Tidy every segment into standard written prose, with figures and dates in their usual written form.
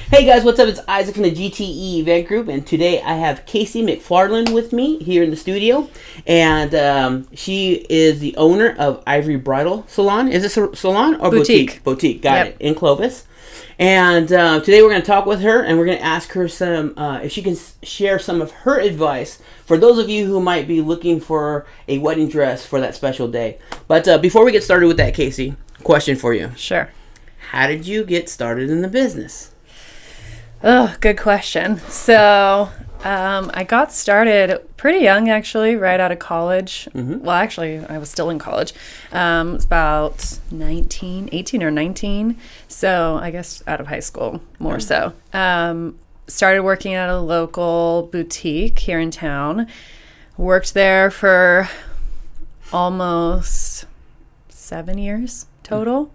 Hey guys, what's up? It's Isaac from the GTE Event Group, and today I have Kacy McFarland with me here in the studio, and she is the owner of Ivory Bridal Salon. Is this a salon or boutique? Boutique, got it, in Clovis. And today we're going to talk with her, and we're going to ask her some, if she can share some of her advice for those of you who might be looking for a wedding dress for that special day. But before we get started with that, Kacy, question for you. Sure. How did you get started in the business? Oh, good question. So, I got started pretty young, actually, right out of college. Mm-hmm. Well, actually, I was still in college. It was about 18 or 19. So, I guess out of high school, more so. Started working at a local boutique here in town. Worked there for almost 7 years total.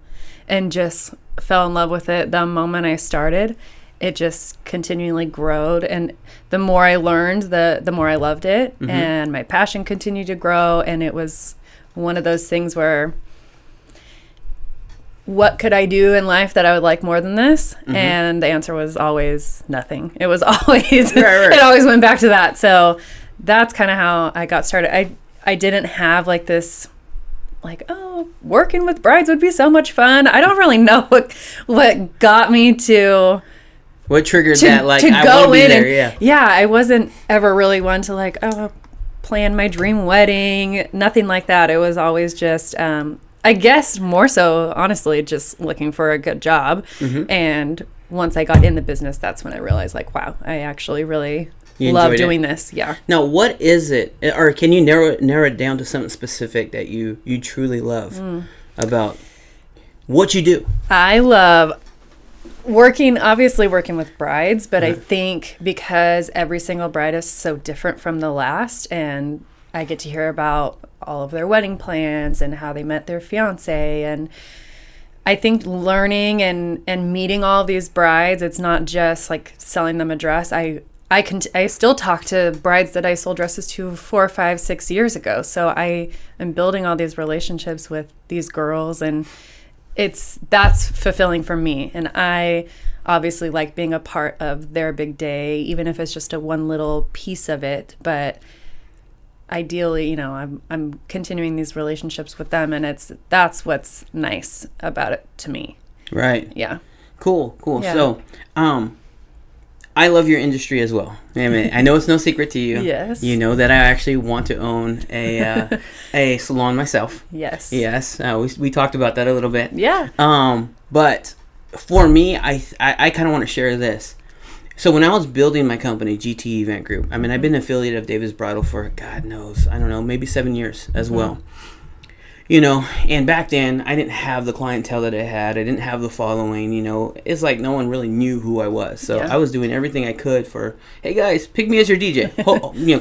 And just fell in love with it the moment I started. It just continually growed, and the more I learned, the more I loved it, mm-hmm. and my passion continued to grow, and it was one of those things where what could I do in life that I would like more than this? Mm-hmm. And the answer was always nothing. It was always, right. It always went back to that. So that's kind of how I got started. I didn't have like this, like, oh, working with brides would be so much fun. I don't really know what got me to... What triggered that? Like, I want to be there, yeah, I wasn't ever really one to, like, plan my dream wedding. Nothing like that. It was always just, I guess more so, honestly, just looking for a good job. Mm-hmm. And once I got in the business, that's when I realized, like, wow, I actually really love doing this. Yeah. Now, what is it? Or can you narrow it down to something specific that you truly love about what you do? I love... working with brides, but I think because every single bride is so different from the last, and I get to hear about all of their wedding plans and how they met their fiance, and I think learning and meeting all of these brides, it's not just like selling them a dress. I still talk to brides that I sold dresses to 4, 5, 6 years ago, so I am building all these relationships with these girls, and that's fulfilling for me, and I obviously like being a part of their big day, even if it's just one little piece of it. But ideally, I'm continuing these relationships with them, and that's what's nice about it to me. Right. Yeah. Cool. Yeah. So, I love your industry as well. I mean, I know it's no secret to you. Yes. You know that I actually want to own a salon myself. Yes. Yes. We talked about that a little bit. Yeah. But for me, I kind of want to share this. So when I was building my company, GT Event Group, I mean, I've been an affiliate of Davis Bridal for, God knows, I don't know, maybe 7 years as well. And back then, I didn't have the clientele that I had. I didn't have the following, It's like no one really knew who I was. So I was doing everything I could for, hey, guys, pick me as your DJ.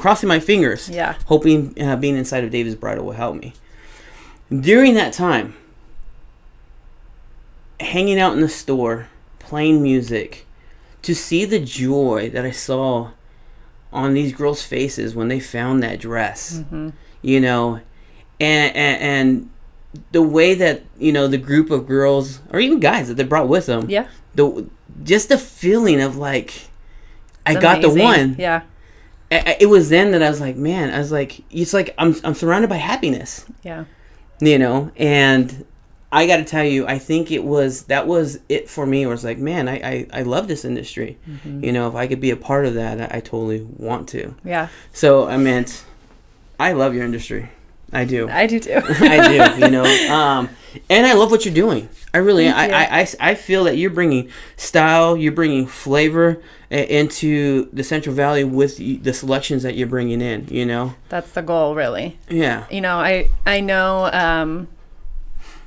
Crossing my fingers. Yeah. Hoping being inside of Davis Bridal will help me. During that time, hanging out in the store, playing music, to see the joy that I saw on these girls' faces when they found that dress, And the way that, the group of girls, or even guys that they brought with them, just the feeling of like, I got the one. Yeah. It was then that I was like, man, it's like I'm surrounded by happiness. Yeah. And I got to tell you, I think that was it for me. Where it's like, man, I love this industry. Mm-hmm. If I could be a part of that, I totally want to. Yeah. So, I love your industry. I do. I do too. I do, and I love what you're doing. I really, I feel that you're bringing style, you're bringing flavor into the Central Valley with the selections that you're bringing in, That's the goal, really. Yeah. I know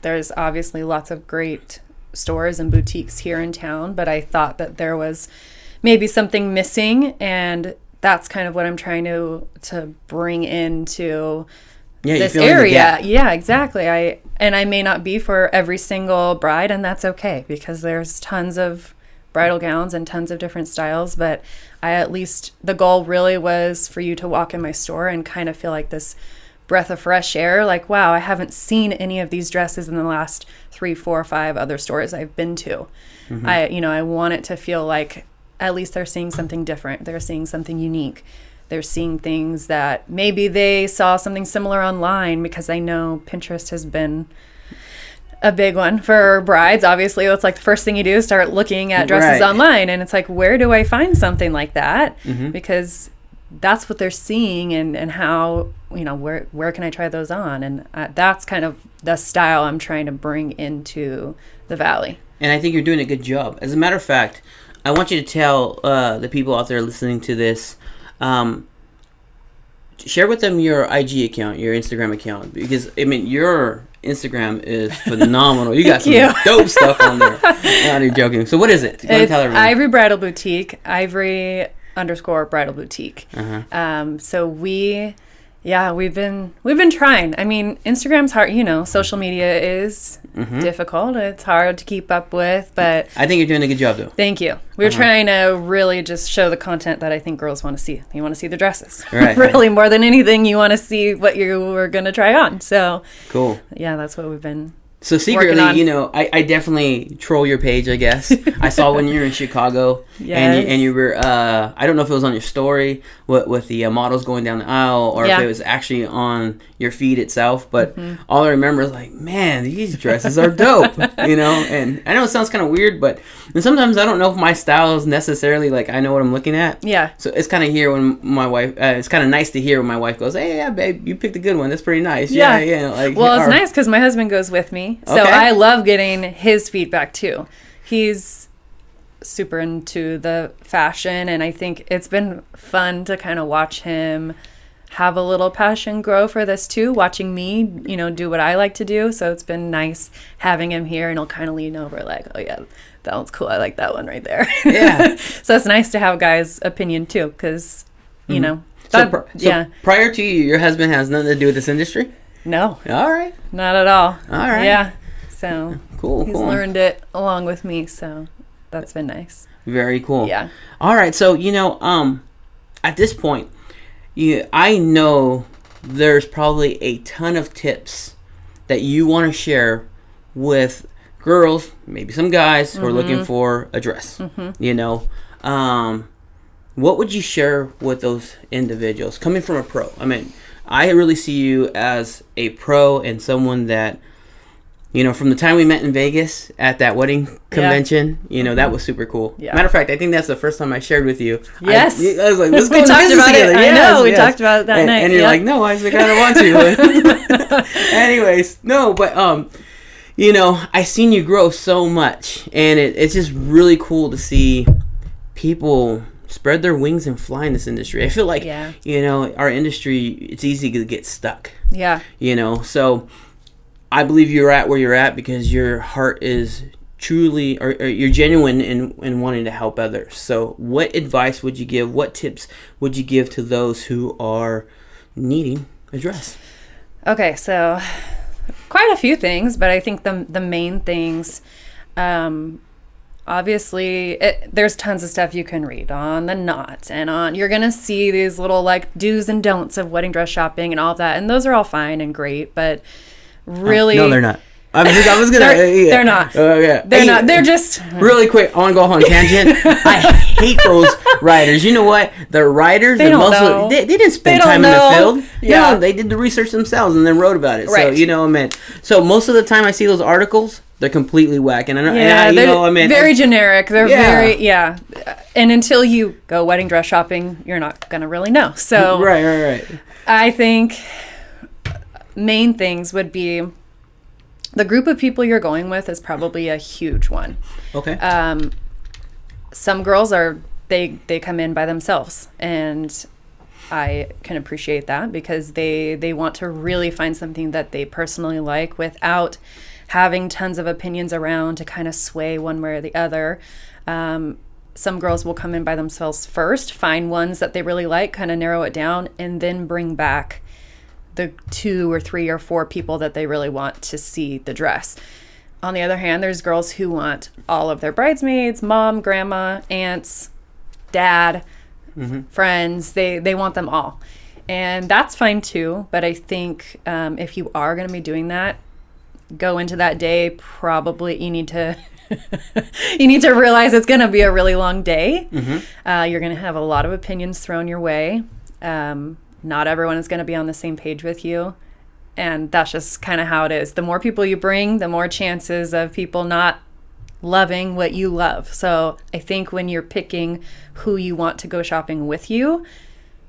there's obviously lots of great stores and boutiques here in town, but I thought that there was maybe something missing, and that's kind of what I'm trying to bring into this area. Yeah, exactly. I may not be for every single bride, and that's okay, because there's tons of bridal gowns and tons of different styles, but the goal really was for you to walk in my store and kind of feel like this breath of fresh air. Like, wow, I haven't seen any of these dresses in the last 3, 4, 5 other stores I've been to. I want it to feel like at least they're seeing something different. They're seeing something unique. They're seeing things that maybe they saw something similar online, because I know Pinterest has been a big one for brides. Obviously, that's like the first thing you do is start looking at dresses online. And it's like, where do I find something like that? Because that's what they're seeing, and how, where can I try those on? And that's kind of the style I'm trying to bring into the Valley. And I think you're doing a good job. As a matter of fact, I want you to tell the people out there listening to this, share with them your IG account, your Instagram account, because your Instagram is phenomenal. You got some dope stuff on there. I'm not even joking. So what is it? It's Ivory Bridal Boutique, Ivory_Bridal Boutique. So we've been trying. Instagram's hard. Social media is difficult. It's hard to keep up with, but I think you're doing a good job, though. Thank you. We're trying to really just show the content that I think girls want to see. You want to see the dresses. Right. Really, more than anything, you want to see what you were going to try on. So cool. Yeah, that's what we've been. So secretly, I definitely troll your page, I guess. I saw when you were in Chicago, and you were, I don't know if it was on your story with the models going down the aisle, or if it was actually on your feed itself, but all I remember is like, man, these dresses are dope, and I know it sounds kind of weird, but sometimes I don't know if my style is necessarily like, I know what I'm looking at. Yeah. So it's kind of here when my wife, it's kind of nice to hear when my wife goes, hey, yeah, babe, you picked a good one. That's pretty nice. Yeah. Well, it's nice because my husband goes with me. So I love getting his feedback too. He's super into the fashion, and I think it's been fun to kind of watch him have a little passion grow for this too, watching me, do what I like to do. So it's been nice having him here, and he'll kind of lean over like, oh yeah, that one's cool. I like that one right there. Yeah. So it's nice to have guys' opinion too, because, So prior to you, your husband has nothing to do with this industry? No. All right. Not at all. All right. Yeah. So cool. He's learned it along with me, so that's been nice. Very cool. Yeah. All right. So at this point, I know there's probably a ton of tips that you want to share with girls, maybe some guys who are looking for a dress. What would you share with those individuals coming from a pro? I really see you as a pro and someone that, from the time we met in Vegas at that wedding convention, that was super cool. Yeah. Matter of fact, I think that's the first time I shared with you. Yes. I was like, let's go to business together. I know, we talked about it that night. And you're like, no, Isaac, I don't want to. Anyways, no, but, I seen you grow so much, and it's just really cool to see people spread their wings and fly in this industry. I feel like, our industry, it's easy to get stuck. Yeah. So I believe you're at where you're at because your heart is truly, or you're genuine in wanting to help others. So what advice would you give? What tips would you give to those who are needing a dress? Okay, so quite a few things, but I think the main things, obviously, there's tons of stuff you can read on the knot and you're going to see these little do's and don'ts of wedding dress shopping and all of that. And those are all fine and great, but really... no, they're not. I was going to... They're not. They're not. They're just... Really quick, I want to go off on a tangent. I hate those writers. You know what? The writers... They don't know. They didn't spend time in the field. Yeah. No, they did the research themselves and then wrote about it. Right. So, So most of the time I see those articles... They're completely whack, and they're very generic. They're very and until you go wedding dress shopping, you're not gonna really know. So right. I think main things would be the group of people you're going with is probably a huge one. Okay. Some girls they come in by themselves, and I can appreciate that because they want to really find something that they personally like without having tons of opinions around to kind of sway one way or the other. Some girls will come in by themselves first, find ones that they really like, kind of narrow it down, and then bring back the 2 or 3 or 4 people that they really want to see the dress. On the other hand, there's girls who want all of their bridesmaids, mom, grandma, aunts, dad, friends. They want them all. And that's fine too. But I think if you are going to be doing that, go into that day, probably you need to you need to realize it's going to be a really long day. You're going to have a lot of opinions thrown your way. Not everyone is going to be on the same page with you. And that's just kind of how it is. The more people you bring, the more chances of people not loving what you love. So I think when you're picking who you want to go shopping with you,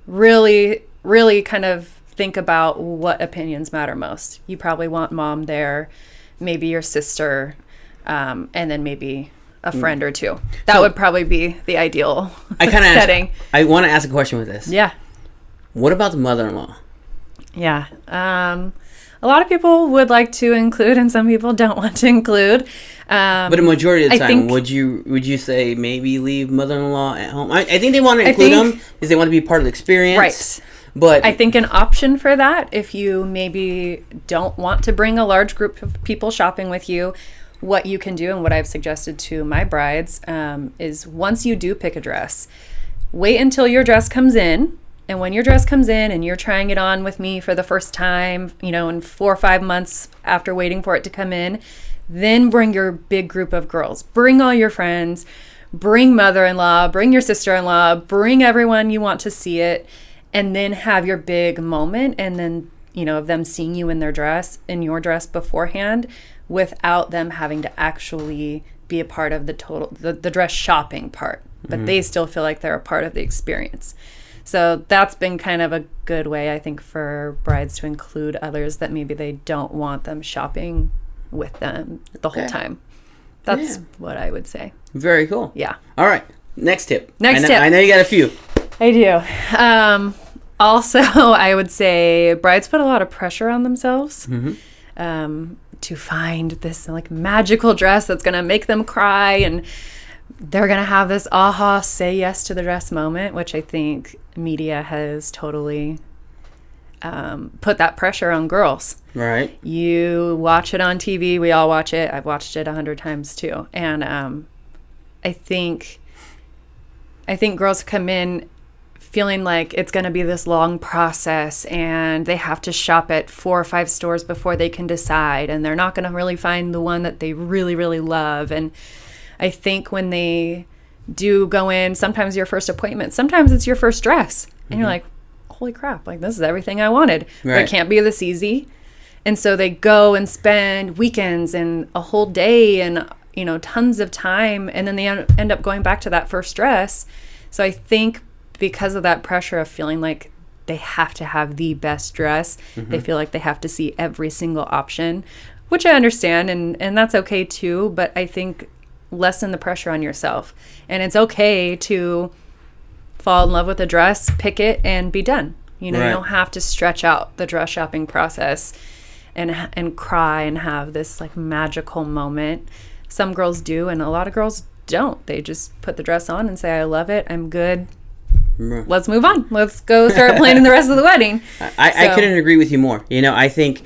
really, really kind of think about what opinions matter most. You probably want mom there, maybe your sister, and then maybe a friend or two. That would probably be the ideal setting. I want to ask a question with this. Yeah. What about the mother-in-law? Yeah. A lot of people would like to include, and some people don't want to include. But a majority of the time, would you say maybe leave mother-in-law at home? I think they want to include them because they want to be part of the experience. Right. But I think an option for that, if you maybe don't want to bring a large group of people shopping with you, what you can do and what I've suggested to my brides is once you do pick a dress, wait until your dress comes in. And when your dress comes in and you're trying it on with me for the first time, in 4 or 5 months after waiting for it to come in, then bring your big group of girls. Bring all your friends, bring mother-in-law, bring your sister-in-law, bring everyone you want to see it, and then have your big moment. And then, of them seeing you in your dress beforehand without them having to actually be a part of the dress shopping part. But they still feel like they're a part of the experience. So that's been kind of a good way, I think, for brides to include others that maybe they don't want them shopping with them the whole time. That's what I would say. Very cool. Yeah. All right. Next tip. Tip. I know you got a few. I do. Also, I would say brides put a lot of pressure on themselves to find this magical dress that's going to make them cry, and they're going to have this say yes to the dress moment, which I think media has totally put that pressure on girls. Right. You watch it on TV. We all watch it. I've watched it 100 times too. And I think girls come in feeling like it's going to be this long process and they have to shop at 4 or 5 stores before they can decide. And they're not going to really find the one that they really, really love. And I think when they do go in, sometimes your first appointment, sometimes it's your first dress. And you're like, holy crap, this is everything I wanted. Right. But it can't be this easy. And so they go and spend weekends and a whole day and, tons of time. And then they end up going back to that first dress. So I think because of that pressure of feeling like they have to have the best dress, they feel like they have to see every single option, which I understand. And that's okay too. But I think lessen the pressure on yourself, and it's okay to fall in love with a dress, pick it, and be done. You don't have to stretch out the dress shopping process and cry and have this magical moment. Some girls do, and a lot of girls don't. They just put the dress on and say, I love it, I'm good, let's move on, let's go start planning the rest of the wedding. I couldn't agree with you more. I think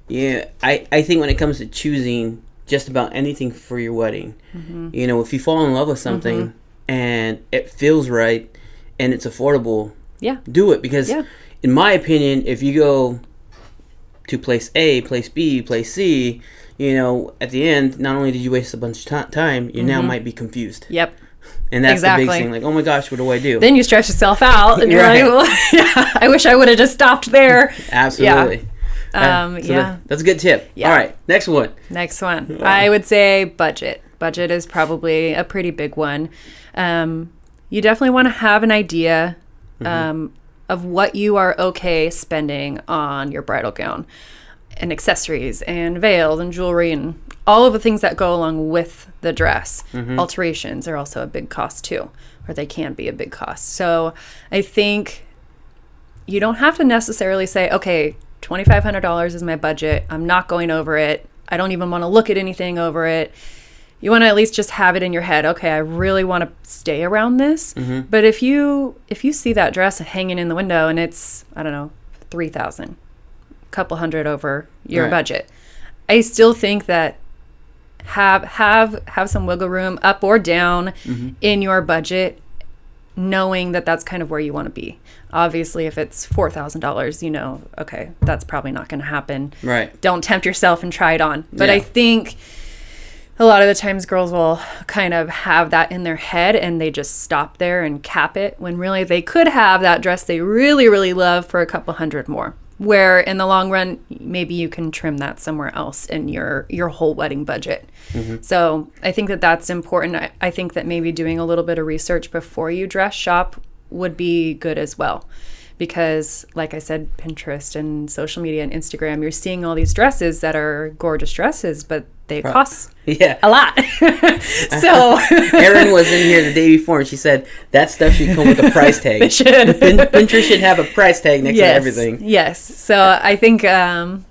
I think when it comes to choosing just about anything for your wedding, if you fall in love with something and it feels right and it's affordable, do it. Because in my opinion, if you go to place A, place B, place C, at the end, not only did you waste a bunch of time, you now might be confused. Yep. And that's the big thing. Oh my gosh, what do I do? Then you stress yourself out and you're like, well, I wish I would have just stopped there. Absolutely. That's a good tip. All right, next one. I would say budget. Budget is probably a pretty big one. You definitely want to have an idea of what you are okay spending on your bridal gown and accessories and veils and jewelry and all of the things that go along with the dress. Alterations are also a big cost too, or they can be a big cost. So I think you don't have to necessarily say, okay, $2,500 is my budget. I'm not going over it. I don't even want to look at anything over it. You want to at least just have it in your head. Okay, I really want to stay around this. But if you see that dress hanging in the window and it's, I don't know, $3,000, a couple hundred over your budget, I still think that have some wiggle room up or down in your budget knowing that that's kind of where you want to be. Obviously, if it's $4,000, you know, okay, that's probably not going to happen. Right. Don't tempt yourself and try it on. But Yeah. I think a lot of the times girls will kind of have that in their head and they just stop there and cap it, when really they could have that dress they really, really love for a couple hundred more. Where in the long run, maybe you can trim that somewhere else in your whole wedding budget. Mm-hmm. So I think that that's important. I think that maybe doing a little bit of research before you dress shop would be good as well. Because like I said, Pinterest and social media and Instagram, you're seeing all these dresses that are gorgeous dresses, but they cost a lot. So Erin was in here the day before and she said that stuff should come with a price tag. It should. Pinterest should have a price tag next to everything. Yes. So I think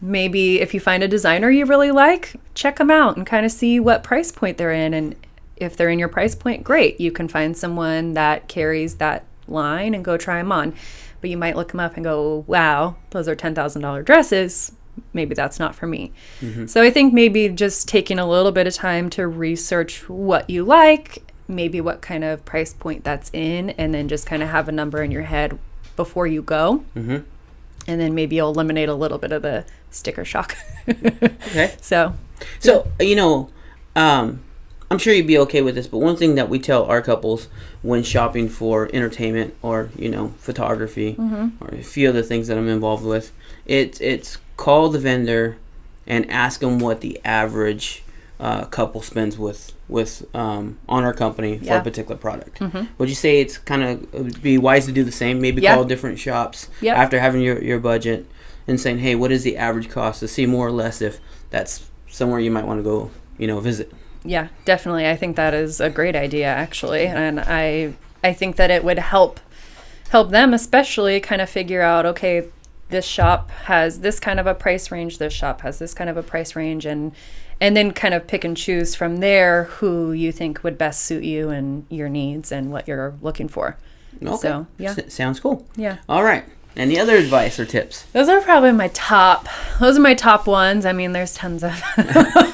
maybe if you find a designer you really like, check them out and kind of see what price point they're in. And if they're in your price point, great. You can find someone that carries that line and go try them on. But you might look them up and go, wow, those are $10,000 dresses. Maybe that's not for me. Mm-hmm. So I think maybe just taking a little bit of time to research what you like, maybe what kind of price point that's in, and then just kind of have a number in your head before you go. Mm-hmm. And then maybe you'll eliminate a little bit of the sticker shock. Okay. So, you know, I'm sure you'd be okay with this, but one thing that we tell our couples when shopping for entertainment or, you know, photography or a few other things that I'm involved with, it's call the vendor and ask them what the average couple spends with on our company for a particular product. Would you say it's kind of be wise to do the same? Maybe call different shops after having your budget and saying, hey, what is the average cost, to see more or less if that's somewhere you might want to go, you know, visit. Yeah, definitely. I think that is a great idea, actually. And I think that it would help them especially kind of figure out, okay, this shop has this kind of a price range, this shop has this kind of a price range, and then kind of pick and choose from there who you think would best suit you and your needs and what you're looking for. Okay. So, yeah. Sounds cool. Yeah. All right. Any other advice or tips? Those are probably my top. Those are my top ones. I mean, there's tons of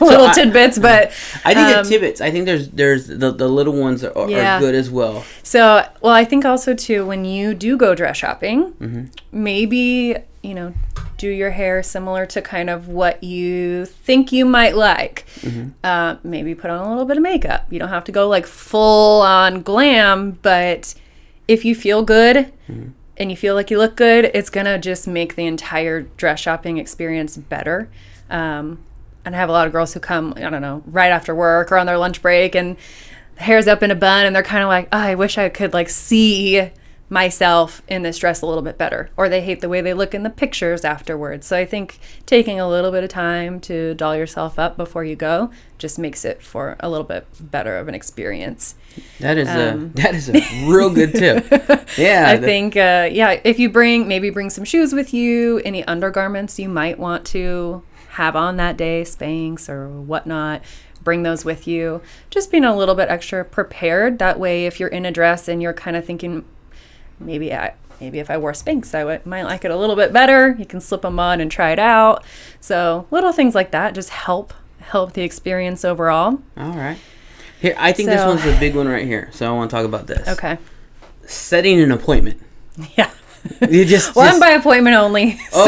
little tidbits, but I think the tidbits. I think there's the little ones are good as well. So, well, I think also too, when you do go dress shopping, maybe, you know, do your hair similar to kind of what you think you might like. Maybe put on a little bit of makeup. You don't have to go like full on glam, but if you feel good. And you feel like you look good, it's going to just make the entire dress shopping experience better. And I have a lot of girls who come, I don't know, right after work or on their lunch break, and the hair's up in a bun, and they're kind of like, oh, I wish I could like see myself in this dress a little bit better. Or they hate the way they look in the pictures afterwards. So I think taking a little bit of time to doll yourself up before you go just makes it for a little bit better of an experience. That is a real good tip. Yeah. I think if you bring some shoes with you, any undergarments you might want to have on that day, Spanx or whatnot, bring those with you. Just being a little bit extra prepared. That way, if you're in a dress and you're kind of thinking, maybe if I wore Spanx, might like it a little bit better. You can slip them on and try it out. So little things like that just help the experience overall. All right. Here, I think this one's a big one right here. So I want to talk about this. Okay. Setting an appointment. Yeah. You just I'm by appointment only. So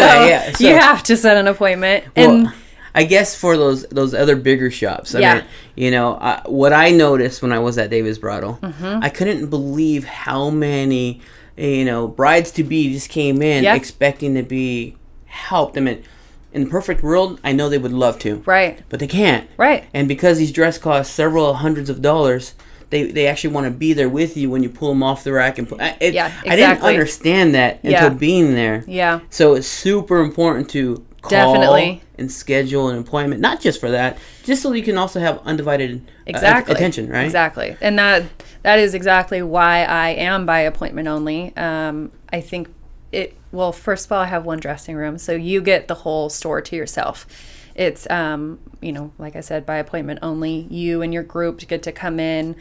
you have to set an appointment. Well, I guess for those other bigger shops. I mean, you know, what I noticed when I was at David's Bridal, I couldn't believe how many, you know, brides to be just came in expecting to be helped. I mean, in the perfect world, I know they would love to. Right. But they can't. Right. And because these dresses cost several hundreds of dollars, they actually want to be there with you when you pull them off the rack. And exactly. I didn't understand that until being there. Yeah. So it's super important to call and schedule an appointment, not just for that, just so you can also have undivided attention, right? Exactly. And that is exactly why I am by appointment only. I think first of all, I have one dressing room, so you get the whole store to yourself. It's, you know, like I said, by appointment only. You and your group get to come in.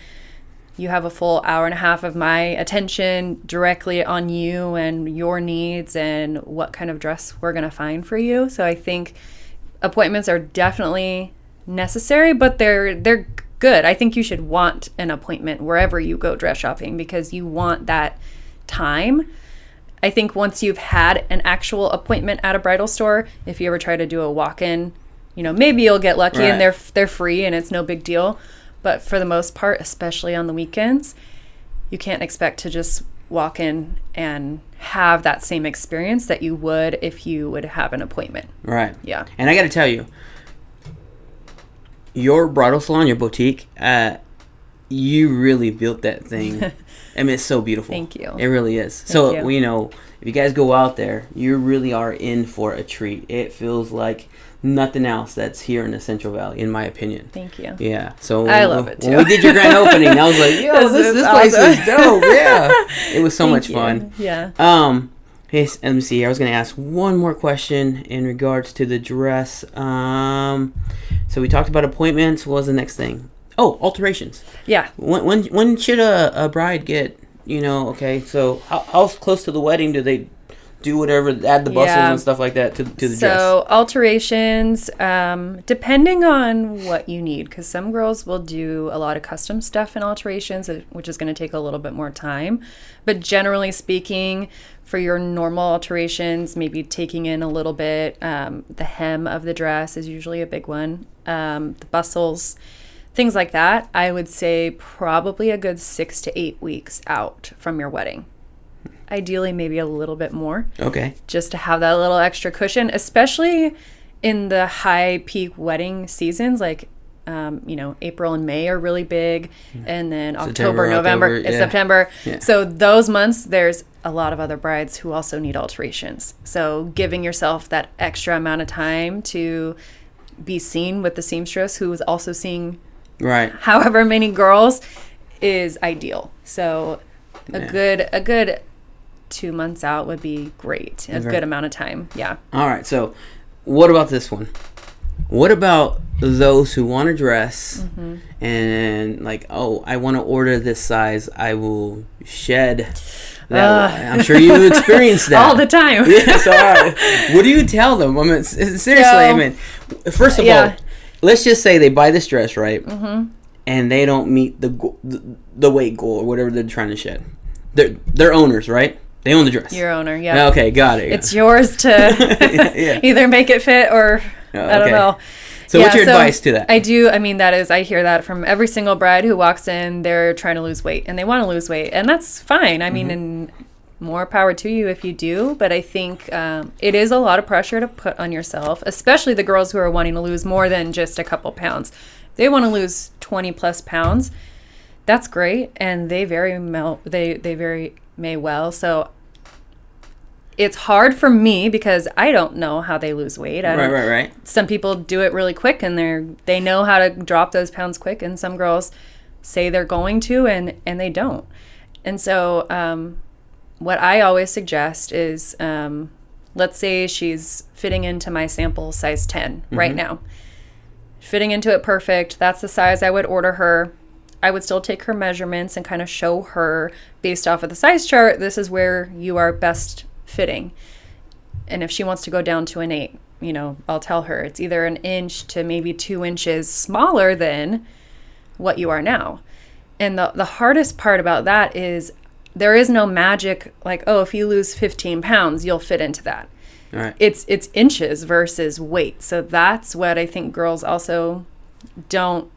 You have a full hour and a half of my attention directly on you and your needs and what kind of dress we're going to find for you. So I think appointments are definitely necessary, but they're good. I think you should want an appointment wherever you go dress shopping because you want that time. I think once you've had an actual appointment at a bridal store, if you ever try to do a walk-in, maybe you'll get lucky and they're free and it's no big deal. But for the most part, especially on the weekends, you can't expect to just walk in and have that same experience that you would if you would have an appointment. Right. Yeah. And I got to tell you, your bridal salon, your boutique, you really built that thing. I mean, it's so beautiful. Thank you. It really is. So, if you guys go out there, you really are in for a treat. It feels like nothing else that's here in the Central Valley, in my opinion. Thank you. Yeah. So I love it too. When we did your grand opening, I was like, yo, this place is dope. Yeah. It was so much fun. Yeah. Hey, let me see here. I was going to ask one more question in regards to the dress. So we talked about appointments. What was the next thing? Oh, alterations. Yeah. When should a bride get, okay, so how close to the wedding do they do whatever, add the bustles and stuff like that to the dress? So alterations, depending on what you need, because some girls will do a lot of custom stuff in alterations, which is going to take a little bit more time. But generally speaking, for your normal alterations, maybe taking in a little bit, the hem of the dress is usually a big one. The bustles, things like that, I would say probably a good 6 to 8 weeks out from your wedding. Ideally, maybe a little bit more. Okay. Just to have that little extra cushion, especially in the high peak wedding seasons, like, April and May are really big. And then October, November, and September. Yeah. So those months, there's a lot of other brides who also need alterations. So giving yourself that extra amount of time to be seen with the seamstress who is also seeing however many girls is ideal. So a good 2 months out would be great. A good amount of time. Yeah. All right. So what about this one? What about those who want to dress and like, oh, I want to order this size. I will shed that. I'm sure you've experienced that. All the time. Yes, all right. What do you tell them? I mean, seriously, first of all, let's just say they buy this dress, right? And they don't meet the weight goal or whatever they're trying to shed. They're owners, right? They own the dress. Your owner, yeah. Okay, got it. It's yours to either make it fit or I don't know. So what's your advice to that? I hear that from every single bride who walks in. They're trying to lose weight and they want to lose weight, and that's fine. I mean, and more power to you if you do, but I think it is a lot of pressure to put on yourself, especially the girls who are wanting to lose more than just a couple pounds. They want to lose 20 plus pounds. That's great, and they very may well. So it's hard for me because I don't know how they lose weight. Right. Some people do it really quick and they know how to drop those pounds quick, and some girls say they're going to and they don't. And so what I always suggest is let's say she's fitting into my sample size 10 right now. Fitting into it perfect. That's the size I would order her. I would still take her measurements and kind of show her based off of the size chart, this is where you are best fitting. And if she wants to go down to an 8, I'll tell her it's either an inch to maybe 2 inches smaller than what you are now. And the hardest part about that is there is no magic like, oh, if you lose 15 pounds, you'll fit into that. All right. It's inches versus weight. So that's what I think girls also don't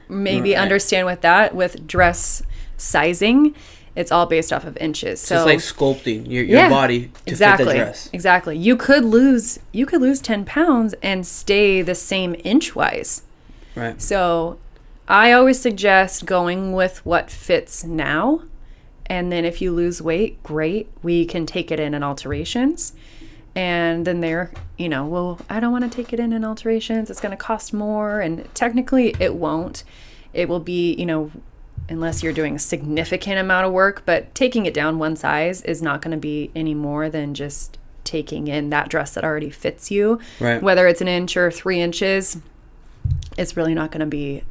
maybe understand with dress sizing. It's all based off of inches. So it's like sculpting your body to fit the dress. Exactly. You could lose 10 pounds and stay the same inch wise. Right. So I always suggest going with what fits now. And then if you lose weight, great. We can take it in alterations. And then they're, well, I don't want to take it in alterations. It's going to cost more. And technically it won't. It will be, unless you're doing a significant amount of work. But taking it down one size is not going to be any more than just taking in that dress that already fits you. Right. Whether it's an inch or 3 inches, it's really not going to be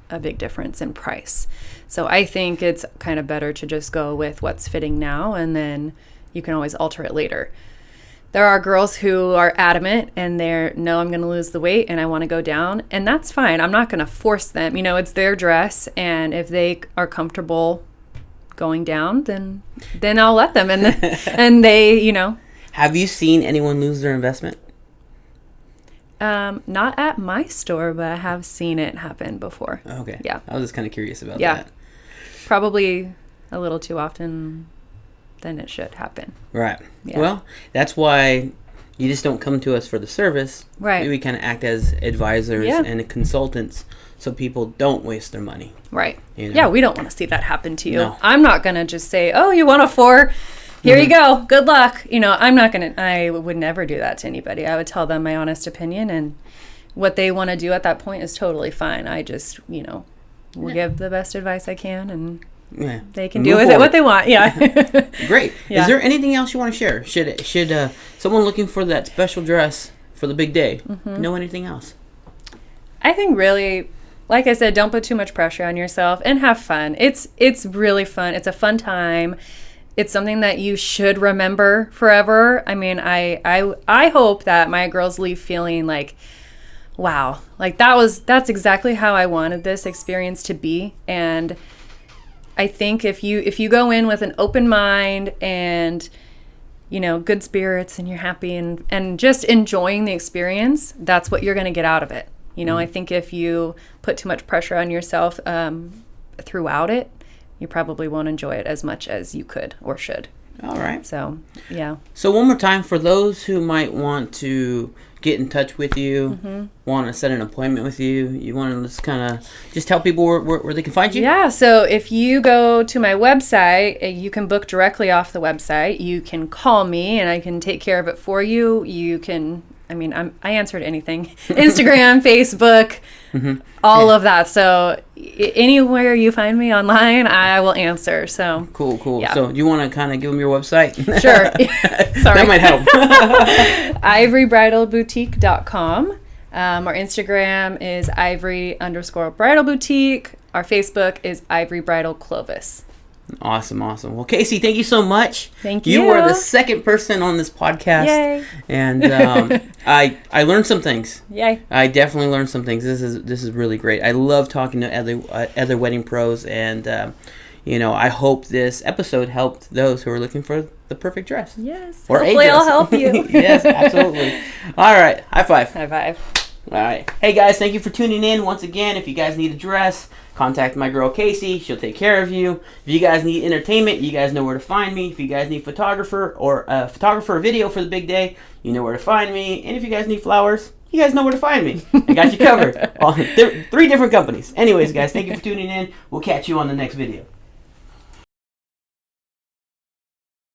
a big difference in price. So I think it's kind of better to just go with what's fitting now, and then you can always alter it later. There are girls who are adamant and they're, no, I'm going to lose the weight and I want to go down. And that's fine. I'm not going to force them. You know, it's their dress. And if they are comfortable going down, then I'll let them. And they, you know. Have you seen anyone lose their investment? Not at my store, but I have seen it happen before. Okay. Yeah. I was just kind of curious about that. Probably a little too often than it should happen. Right. Yeah. Well, that's why you just don't come to us for the service. Right. We kind of act as advisors and consultants so people don't waste their money. Right. You know? Yeah, we don't want to see that happen to you. No. I'm not going to just say, oh, you want a 4? Here you go. Good luck. You know, I would never do that to anybody. I would tell them my honest opinion, and what they want to do at that point is totally fine. I just, you know, will give the best advice I can, and they can do with it what they want. Yeah. Great. Yeah. Is there anything else you want to share? Should someone looking for that special dress for the big day know anything else? I think really, like I said, don't put too much pressure on yourself and have fun. It's really fun. It's a fun time. It's something that you should remember forever. I mean, I hope that my girls leave feeling like, wow, like that's exactly how I wanted this experience to be. And I think if you go in with an open mind and, you know, good spirits, and you're happy and just enjoying the experience, that's what you're going to get out of it. You know, I think if you put too much pressure on yourself throughout it, you probably won't enjoy it as much as you could or should. All right. So, yeah. So one more time, for those who might want to get in touch with you, want to set an appointment with you, you want to just kind of just tell people where they can find you? Yeah, so if you go to my website, you can book directly off the website. You can call me and I can take care of it for you. You can, I mean, I answer to anything. Instagram, Facebook, all of that. So anywhere you find me online, I will answer. So Cool. Yeah. So do you want to kind of give them your website? Sure. Sorry. That might help. ivorybridalboutique.com. Our Instagram is ivory_bridal boutique. Our Facebook is Ivory Bridal Clovis. Awesome. Well, Kacy, thank you so much. Thank you. You are the second person on this podcast. Yay. And I learned some things. Yay. I definitely learned some things. This is really great. I love talking to other wedding pros, and you know, I hope this episode helped those who are looking for the perfect dress. Yes. Or hopefully a dress. I'll help you. Yes, absolutely. All right. High five. High five. All right. Hey, guys, thank you for tuning in. Once again, if you guys need a dress, contact my girl, Kacy. She'll take care of you. If you guys need entertainment, you guys know where to find me. If you guys need photographer or video for the big day, you know where to find me. And if you guys need flowers, you guys know where to find me. I got you covered. 3 different companies. Anyways, guys, thank you for tuning in. We'll catch you on the next video.